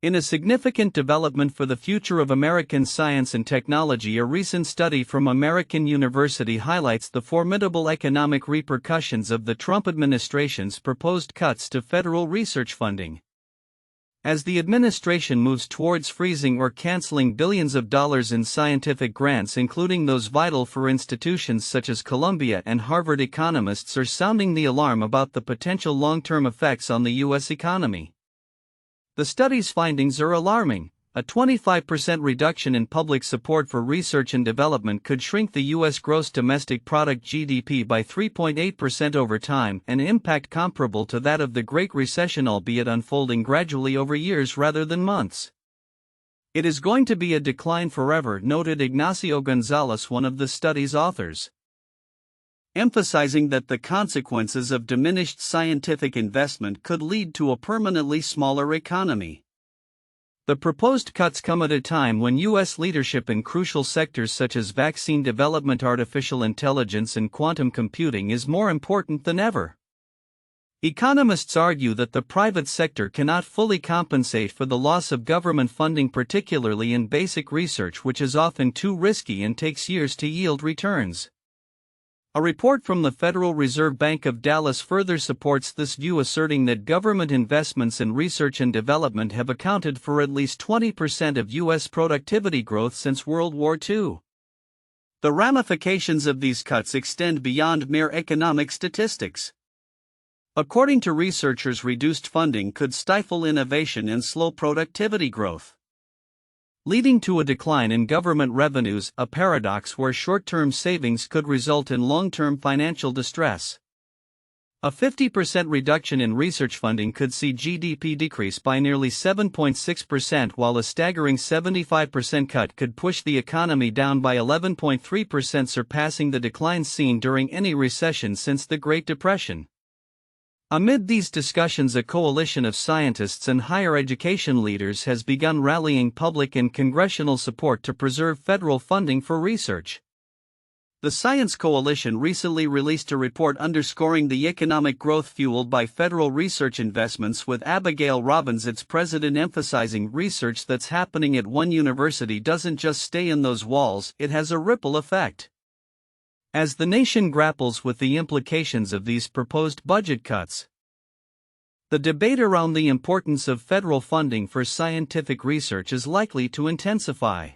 In a significant development for the future of American science and technology, a recent study from American University highlights the formidable economic repercussions of the Trump administration's proposed cuts to federal research funding. As the administration moves towards freezing or canceling billions of dollars in scientific grants, including those vital for institutions such as Columbia and Harvard, economists are sounding the alarm about the potential long-term effects on the U.S. economy. The study's findings are alarming. A 25% reduction in public support for research and development could shrink the U.S. gross domestic product (GDP) by 3.8% over time, an impact comparable to that of the Great Recession, albeit unfolding gradually over years rather than months. It is going to be a decline forever, noted Ignacio Gonzalez, one of the study's authors, emphasizing that the consequences of diminished scientific investment could lead to a permanently smaller economy. The proposed cuts come at a time when U.S. leadership in crucial sectors such as vaccine development, artificial intelligence, and quantum computing is more important than ever. Economists argue that the private sector cannot fully compensate for the loss of government funding, particularly in basic research, which is often too risky and takes years to yield returns. A report from the Federal Reserve Bank of Dallas further supports this view, asserting that government investments in research and development have accounted for at least 20% of U.S. productivity growth since World War II. The ramifications of these cuts extend beyond mere economic statistics. According to researchers, reduced funding could stifle innovation and slow productivity growth, leading to a decline in government revenues, a paradox where short-term savings could result in long-term financial distress. A 50% reduction in research funding could see GDP decrease by nearly 7.6%, while a staggering 75% cut could push the economy down by 11.3%, surpassing the declines seen during any recession since the Great Depression. Amid these discussions, a coalition of scientists and higher education leaders has begun rallying public and congressional support to preserve federal funding for research. The Science Coalition recently released a report underscoring the economic growth fueled by federal research investments, with Abigail Robbins, its president, emphasizing research that's happening at one university doesn't just stay in those walls, it has a ripple effect. As the nation grapples with the implications of these proposed budget cuts, the debate around the importance of federal funding for scientific research is likely to intensify.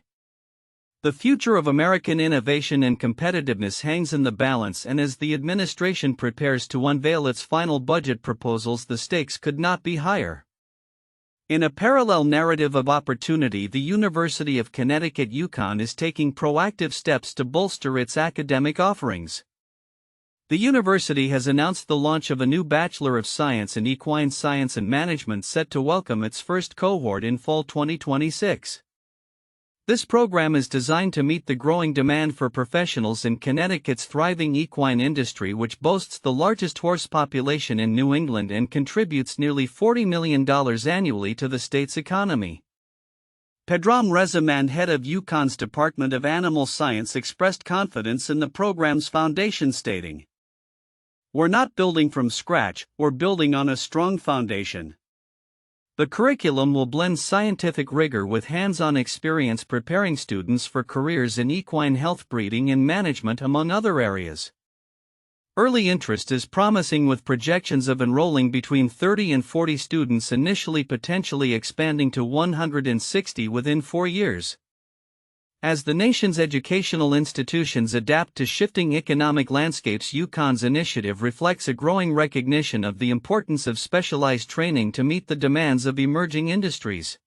The future of American innovation and competitiveness hangs in the balance, and as the administration prepares to unveil its final budget proposals, the stakes could not be higher. In a parallel narrative of opportunity, the University of Connecticut UConn is taking proactive steps to bolster its academic offerings. The university has announced the launch of a new Bachelor of Science in Equine Science and Management, set to welcome its first cohort in fall 2026. This program is designed to meet the growing demand for professionals in Connecticut's thriving equine industry, which boasts the largest horse population in New England and contributes nearly $40 million annually to the state's economy. Pedram Rezamand, head of UConn's Department of Animal Science, expressed confidence in the program's foundation, stating, "We're not building from scratch, we're building on a strong foundation." The curriculum will blend scientific rigor with hands-on experience, preparing students for careers in equine health, breeding, and management, among other areas. Early interest is promising, with projections of enrolling between 30 and 40 students initially, potentially expanding to 160 within 4 years. As the nation's educational institutions adapt to shifting economic landscapes, UConn's initiative reflects a growing recognition of the importance of specialized training to meet the demands of emerging industries.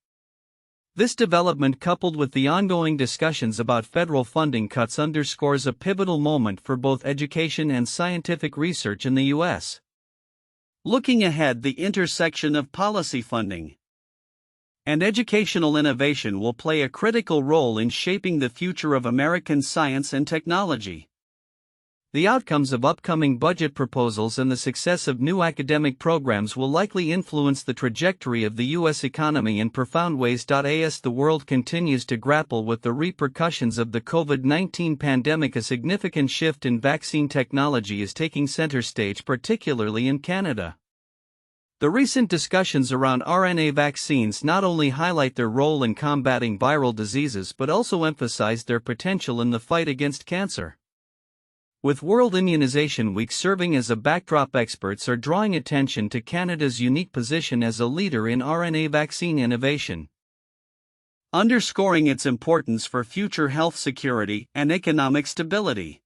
This development, coupled with the ongoing discussions about federal funding cuts, underscores a pivotal moment for both education and scientific research in the U.S. Looking ahead, the intersection of policy funding and educational innovation will play a critical role in shaping the future of American science and technology. The outcomes of upcoming budget proposals and the success of new academic programs will likely influence the trajectory of the U.S. economy in profound ways. As the world continues to grapple with the repercussions of the COVID-19 pandemic, a significant shift in vaccine technology is taking center stage, particularly in Canada. The recent discussions around RNA vaccines not only highlight their role in combating viral diseases but also emphasize their potential in the fight against cancer. With World Immunization Week serving as a backdrop, experts are drawing attention to Canada's unique position as a leader in RNA vaccine innovation, underscoring its importance for future health security and economic stability.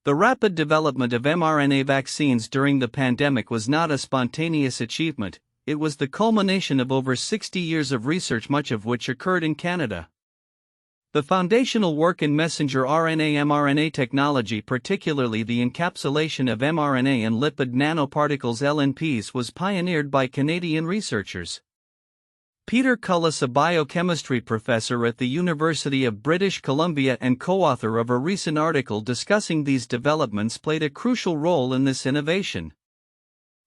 The rapid development of mRNA vaccines during the pandemic was not a spontaneous achievement, it was the culmination of over 60 years of research, much of which occurred in Canada. The foundational work in messenger RNA-mRNA technology, particularly the encapsulation of mRNA and lipid nanoparticles (LNPs), was pioneered by Canadian researchers. Peter Cullis, a biochemistry professor at the University of British Columbia and co-author of a recent article discussing these developments, played a crucial role in this innovation.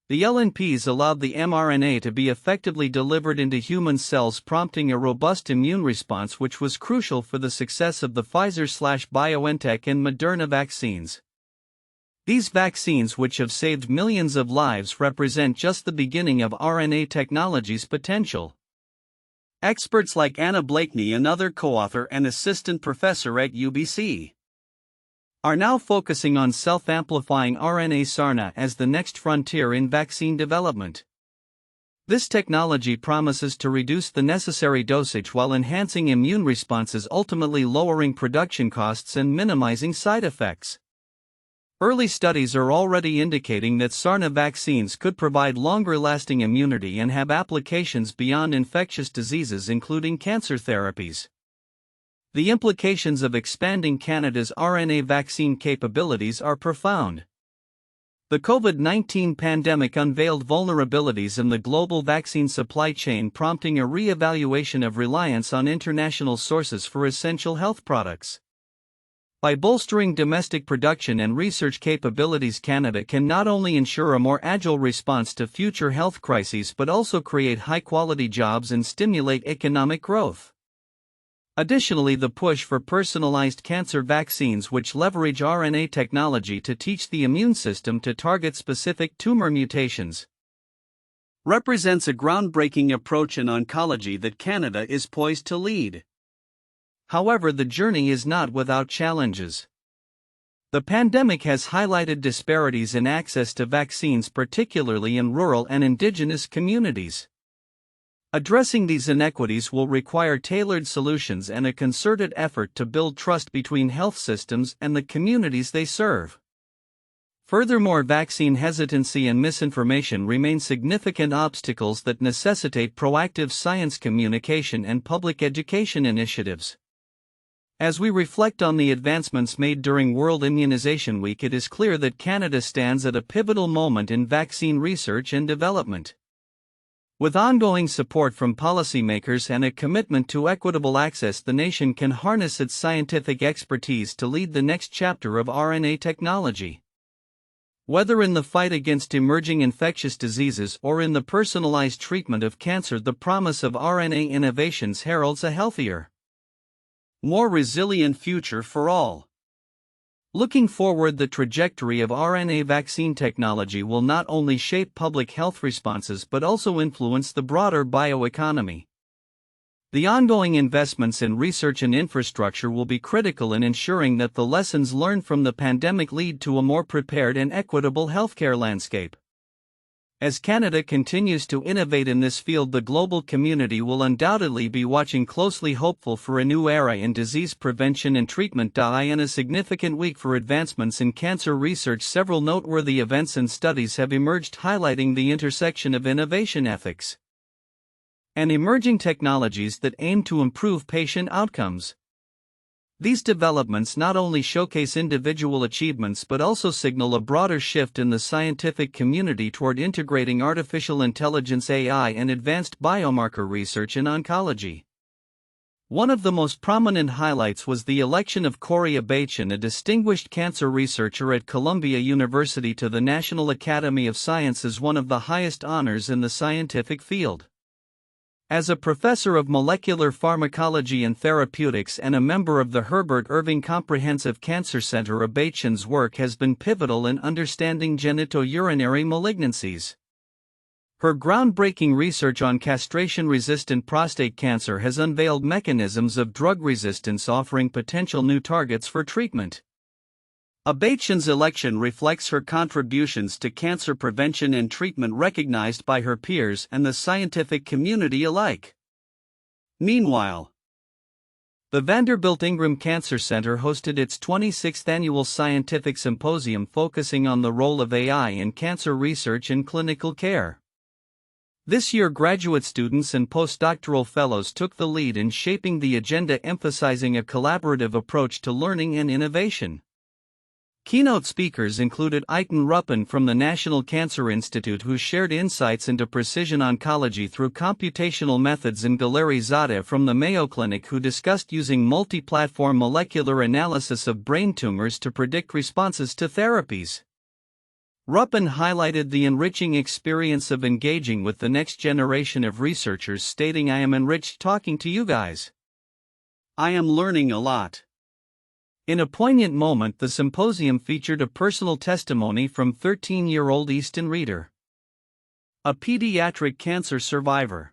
The LNPs allowed the mRNA to be effectively delivered into human cells, prompting a robust immune response, which was crucial for the success of the Pfizer/BioNTech and Moderna vaccines. These vaccines, which have saved millions of lives, represent just the beginning of RNA technology's potential. Experts like Anna Blakeney, another co-author and assistant professor at UBC, are now focusing on self-amplifying RNA-siRNA as the next frontier in vaccine development. This technology promises to reduce the necessary dosage while enhancing immune responses, ultimately lowering production costs and minimizing side effects. Early studies are already indicating that siRNA vaccines could provide longer-lasting immunity and have applications beyond infectious diseases, including cancer therapies. The implications of expanding Canada's RNA vaccine capabilities are profound. The COVID-19 pandemic unveiled vulnerabilities in the global vaccine supply chain, prompting a re-evaluation of reliance on international sources for essential health products. By bolstering domestic production and research capabilities, Canada can not only ensure a more agile response to future health crises but also create high-quality jobs and stimulate economic growth. Additionally, the push for personalized cancer vaccines, which leverage RNA technology to teach the immune system to target specific tumor mutations, represents a groundbreaking approach in oncology that Canada is poised to lead. However, the journey is not without challenges. The pandemic has highlighted disparities in access to vaccines, particularly in rural and Indigenous communities. Addressing these inequities will require tailored solutions and a concerted effort to build trust between health systems and the communities they serve. Furthermore, vaccine hesitancy and misinformation remain significant obstacles that necessitate proactive science communication and public education initiatives. As we reflect on the advancements made during World Immunization Week, it is clear that Canada stands at a pivotal moment in vaccine research and development. With ongoing support from policymakers and a commitment to equitable access, the nation can harness its scientific expertise to lead the next chapter of RNA technology. Whether in the fight against emerging infectious diseases or in the personalized treatment of cancer, the promise of RNA innovations heralds a healthier, more resilient future for all. Looking forward, the trajectory of RNA vaccine technology will not only shape public health responses but also influence the broader bioeconomy. The ongoing investments in research and infrastructure will be critical in ensuring that the lessons learned from the pandemic lead to a more prepared and equitable healthcare landscape. As Canada continues to innovate in this field, the global community will undoubtedly be watching closely, hopeful for a new era in disease prevention and treatment. In a significant week for advancements in cancer research, several noteworthy events and studies have emerged highlighting the intersection of innovation, ethics, and emerging technologies that aim to improve patient outcomes. These developments not only showcase individual achievements but also signal a broader shift in the scientific community toward integrating artificial intelligence (AI) and advanced biomarker research in oncology. One of the most prominent highlights was the election of Corey Abatian, a distinguished cancer researcher at Columbia University, to the National Academy of Sciences, one of the highest honors in the scientific field. As a professor of molecular pharmacology and therapeutics and a member of the Herbert Irving Comprehensive Cancer Center, Abatian's work has been pivotal in understanding genitourinary malignancies. Her groundbreaking research on castration-resistant prostate cancer has unveiled mechanisms of drug resistance, offering potential new targets for treatment. Abachian's election reflects her contributions to cancer prevention and treatment, recognized by her peers and the scientific community alike. Meanwhile, the Vanderbilt Ingram Cancer Center hosted its 26th annual scientific symposium focusing on the role of AI in cancer research and clinical care. This year, graduate students and postdoctoral fellows took the lead in shaping the agenda, emphasizing a collaborative approach to learning and innovation. Keynote speakers included Eikon Ruppin from the National Cancer Institute, who shared insights into precision oncology through computational methods, and Galeri Zadeh from the Mayo Clinic, who discussed using multi-platform molecular analysis of brain tumors to predict responses to therapies. Ruppin highlighted the enriching experience of engaging with the next generation of researchers, stating, "I am enriched talking to you guys. I am learning a lot." In a poignant moment, the symposium featured a personal testimony from 13-year-old Easton Reeder, a pediatric cancer survivor.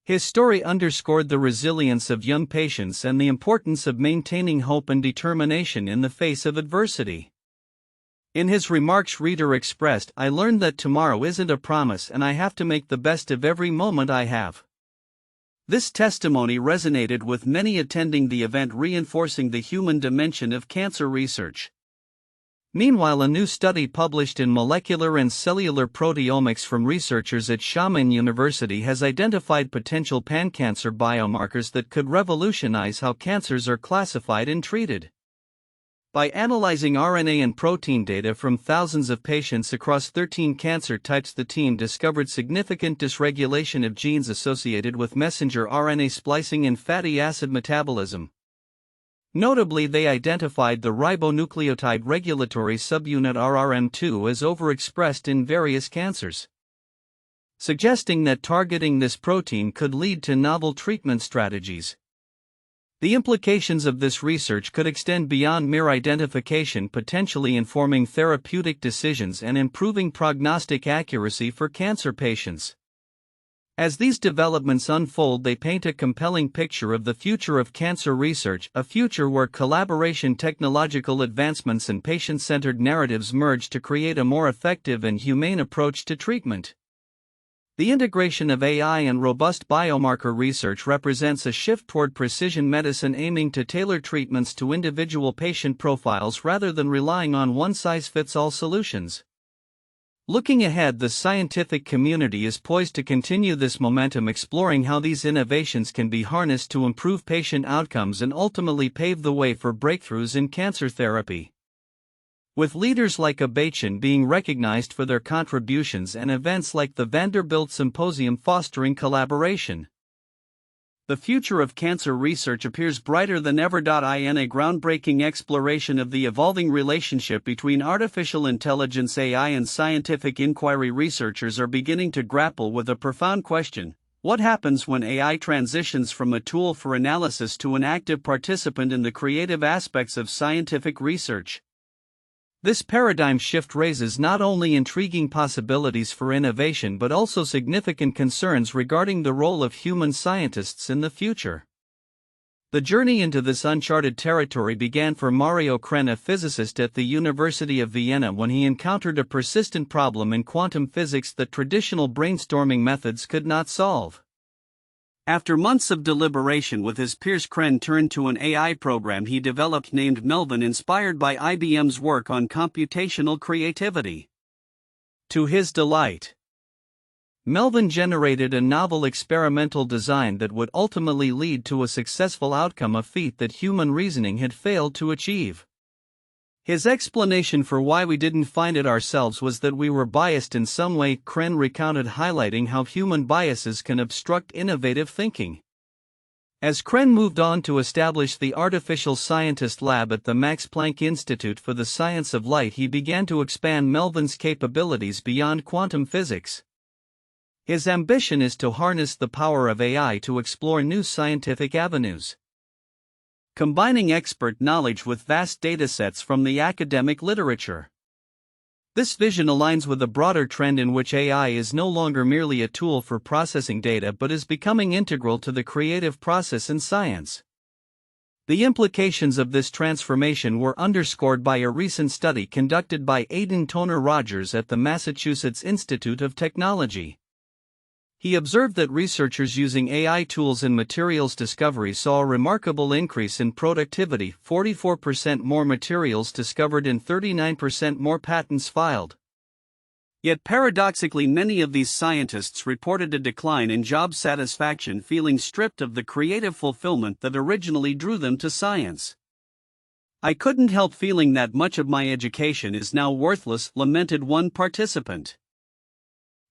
His story underscored the resilience of young patients and the importance of maintaining hope and determination in the face of adversity. In his remarks, Reeder expressed, "I learned that tomorrow isn't a promise and I have to make the best of every moment I have." This testimony resonated with many attending the event, reinforcing the human dimension of cancer research. Meanwhile, a new study published in Molecular and Cellular Proteomics from researchers at Xiamen University has identified potential pan-cancer biomarkers that could revolutionize how cancers are classified and treated. By analyzing RNA and protein data from thousands of patients across 13 cancer types, the team discovered significant dysregulation of genes associated with messenger RNA splicing and fatty acid metabolism. Notably, they identified the ribonucleotide regulatory subunit RRM2 as overexpressed in various cancers, suggesting that targeting this protein could lead to novel treatment strategies. The implications of this research could extend beyond mere identification, potentially informing therapeutic decisions and improving prognostic accuracy for cancer patients. As these developments unfold, they paint a compelling picture of the future of cancer research, a future where collaboration, technological advancements, and patient-centered narratives merge to create a more effective and humane approach to treatment. The integration of AI and robust biomarker research represents a shift toward precision medicine, aiming to tailor treatments to individual patient profiles rather than relying on one-size-fits-all solutions. Looking ahead, the scientific community is poised to continue this momentum, exploring how these innovations can be harnessed to improve patient outcomes and ultimately pave the way for breakthroughs in cancer therapy. With leaders like Abachian being recognized for their contributions and events like the Vanderbilt Symposium fostering collaboration, the future of cancer research appears brighter than ever. In a groundbreaking exploration of the evolving relationship between artificial intelligence, AI, and scientific inquiry, researchers are beginning to grapple with a profound question: what happens when AI transitions from a tool for analysis to an active participant in the creative aspects of scientific research? This paradigm shift raises not only intriguing possibilities for innovation but also significant concerns regarding the role of human scientists in the future. The journey into this uncharted territory began for Mario Kren, a physicist at the University of Vienna, when he encountered a persistent problem in quantum physics that traditional brainstorming methods could not solve. After months of deliberation with his peers, Kren turned to an AI program he developed named Melvin, inspired by IBM's work on computational creativity. To his delight, Melvin generated a novel experimental design that would ultimately lead to a successful outcome, a feat that human reasoning had failed to achieve. His explanation for why we didn't find it ourselves was that we were biased in some way, Kren recounted, highlighting how human biases can obstruct innovative thinking. As Kren moved on to establish the Artificial Scientist Lab at the Max Planck Institute for the Science of Light, he began to expand Melvin's capabilities beyond quantum physics. His ambition is to harness the power of AI to explore new scientific avenues, combining expert knowledge with vast datasets from the academic literature. This vision aligns with a broader trend in which AI is no longer merely a tool for processing data but is becoming integral to the creative process in science. The implications of this transformation were underscored by a recent study conducted by Aidan Toner Rogers at the Massachusetts Institute of Technology. He observed that researchers using AI tools in materials discovery saw a remarkable increase in productivity: 44% more materials discovered and 39% more patents filed. Yet paradoxically, many of these scientists reported a decline in job satisfaction, feeling stripped of the creative fulfillment that originally drew them to science. "I couldn't help feeling that much of my education is now worthless," lamented one participant.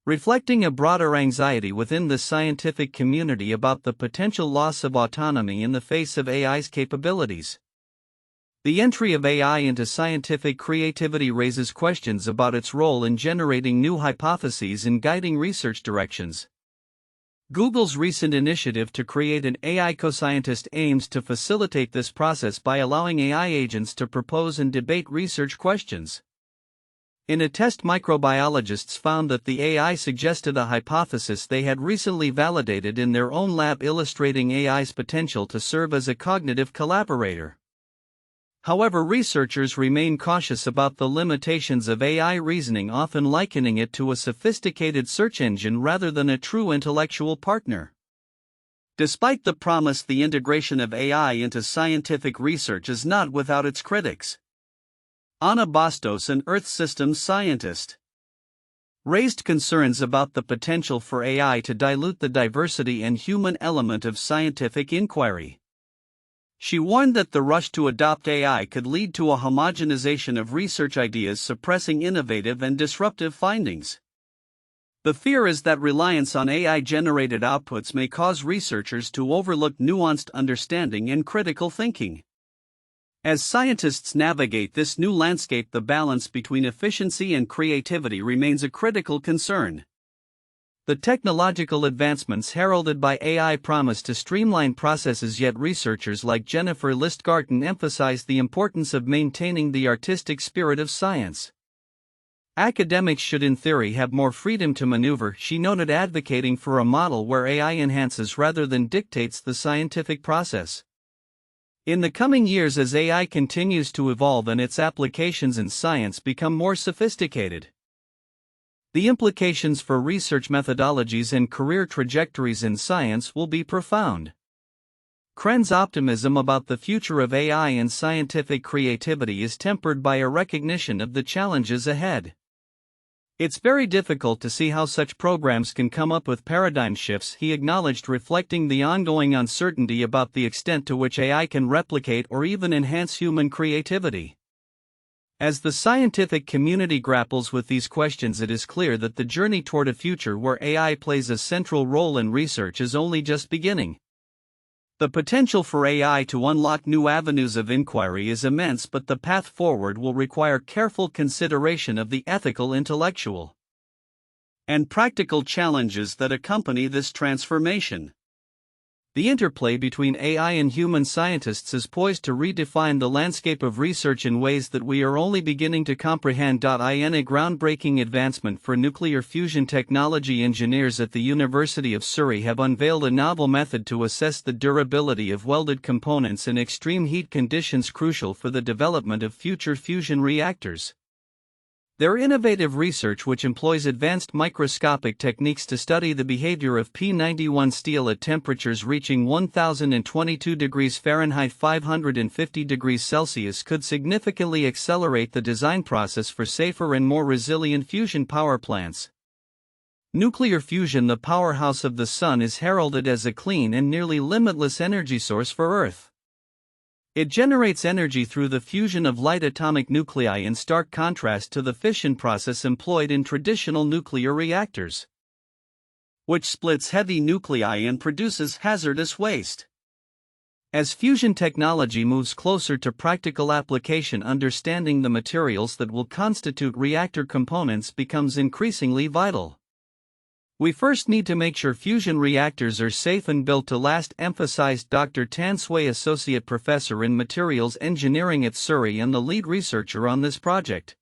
Reflecting a broader anxiety within the scientific community about the potential loss of autonomy in the face of AI's capabilities. The entry of AI into scientific creativity raises questions about its role in generating new hypotheses and guiding research directions. Google's recent initiative to create an AI co-scientist aims to facilitate this process by allowing AI agents to propose and debate research questions. In a test, microbiologists found that the AI suggested a hypothesis they had recently validated in their own lab, illustrating AI's potential to serve as a cognitive collaborator. However, researchers remain cautious about the limitations of AI reasoning, often likening it to a sophisticated search engine rather than a true intellectual partner. Despite the promise, the integration of AI into scientific research is not without its critics. Ana Bastos, an Earth systems scientist, raised concerns about the potential for AI to dilute the diversity and human element of scientific inquiry. She warned that the rush to adopt AI could lead to a homogenization of research ideas, suppressing innovative and disruptive findings. The fear is that reliance on AI-generated outputs may cause researchers to overlook nuanced understanding and critical thinking. As scientists navigate this new landscape, the balance between efficiency and creativity remains a critical concern. The technological advancements heralded by AI promise to streamline processes, yet researchers like Jennifer Listgarten emphasize the importance of maintaining the artistic spirit of science. Academics should, in theory, have more freedom to maneuver, she noted, advocating for a model where AI enhances rather than dictates the scientific process. In the coming years, as AI continues to evolve and its applications in science become more sophisticated, the implications for research methodologies and career trajectories in science will be profound. Kren's optimism about the future of AI and scientific creativity is tempered by a recognition of the challenges ahead. "It's very difficult to see how such programs can come up with paradigm shifts," he acknowledged, reflecting the ongoing uncertainty about the extent to which AI can replicate or even enhance human creativity. As the scientific community grapples with these questions, it is clear that the journey toward a future where AI plays a central role in research is only just beginning. The potential for AI to unlock new avenues of inquiry is immense, but the path forward will require careful consideration of the ethical, intellectual, and practical challenges that accompany this transformation. The interplay between AI and human scientists is poised to redefine the landscape of research in ways that we are only beginning to comprehend. In a groundbreaking advancement for nuclear fusion technology, engineers at the University of Surrey have unveiled a novel method to assess the durability of welded components in extreme heat conditions, crucial for the development of future fusion reactors. Their innovative research, which employs advanced microscopic techniques to study the behavior of P91 steel at temperatures reaching 1022 degrees Fahrenheit 550 degrees Celsius, could significantly accelerate the design process for safer and more resilient fusion power plants. Nuclear fusion, the powerhouse of the sun, is heralded as a clean and nearly limitless energy source for Earth. It generates energy through the fusion of light atomic nuclei, in stark contrast to the fission process employed in traditional nuclear reactors, which splits heavy nuclei and produces hazardous waste. As fusion technology moves closer to practical application, understanding the materials that will constitute reactor components becomes increasingly vital. "We first need to make sure fusion reactors are safe and built to last," emphasized Dr. Tan Sui, Associate Professor in Materials Engineering at Surrey and the lead researcher on this project.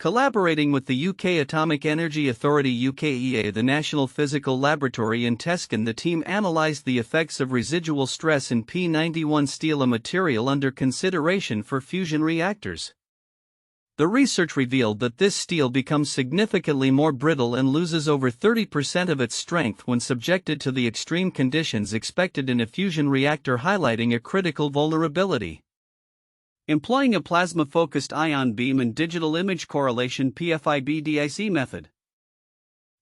Collaborating with the UK Atomic Energy Authority UKEA, the National Physical Laboratory in Teskin, the team analysed the effects of residual stress in P91 steel, a material under consideration for fusion reactors. The research revealed that this steel becomes significantly more brittle and loses over 30% of its strength when subjected to the extreme conditions expected in a fusion reactor, highlighting a critical vulnerability. Employing a plasma-focused ion beam and digital image correlation (PFIB-DIC) method,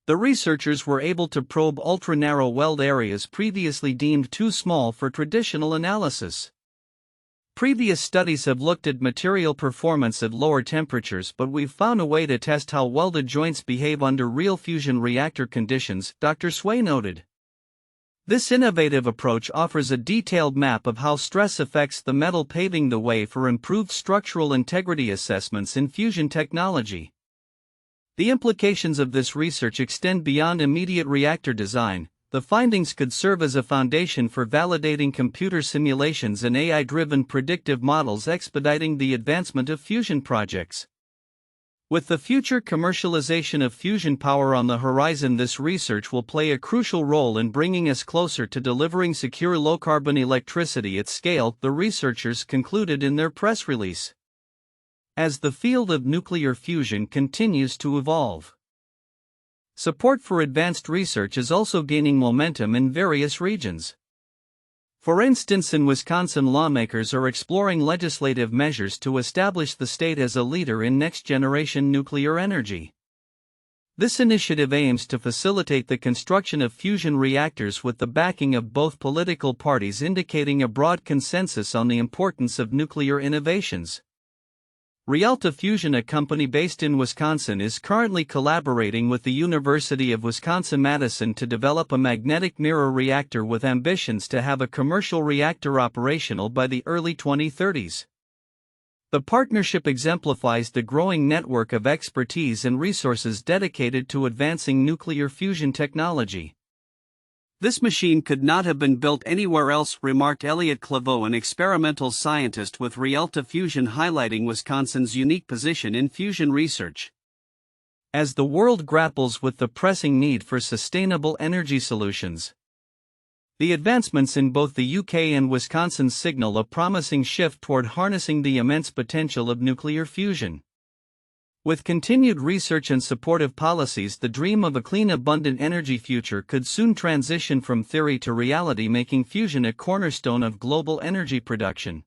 the researchers were able to probe ultra-narrow weld areas previously deemed too small for traditional analysis. Previous studies have looked at material performance at lower temperatures, but we've found a way to test how welded joints behave under real fusion reactor conditions, Dr. Sway noted. This innovative approach offers a detailed map of how stress affects the metal, paving the way for improved structural integrity assessments in fusion technology. The implications of this research extend beyond immediate reactor design. The findings could serve as a foundation for validating computer simulations and AI-driven predictive models, expediting the advancement of fusion projects. With the future commercialization of fusion power on the horizon, this research will play a crucial role in bringing us closer to delivering secure low-carbon electricity at scale, the researchers concluded in their press release. As the field of nuclear fusion continues to evolve, support for advanced research is also gaining momentum in various regions. For instance, in Wisconsin, lawmakers are exploring legislative measures to establish the state as a leader in next-generation nuclear energy. This initiative aims to facilitate the construction of fusion reactors with the backing of both political parties, indicating a broad consensus on the importance of nuclear innovations. Rialta Fusion, a company based in Wisconsin, is currently collaborating with the University of Wisconsin-Madison to develop a magnetic mirror reactor with ambitions to have a commercial reactor operational by the early 2030s. The partnership exemplifies the growing network of expertise and resources dedicated to advancing nuclear fusion technology. "This machine could not have been built anywhere else," remarked Elliot Claveau, an experimental scientist with Rialta Fusion, highlighting Wisconsin's unique position in fusion research. As the world grapples with the pressing need for sustainable energy solutions, the advancements in both the UK and Wisconsin signal a promising shift toward harnessing the immense potential of nuclear fusion. With continued research and supportive policies, the dream of a clean, abundant energy future could soon transition from theory to reality, making fusion a cornerstone of global energy production.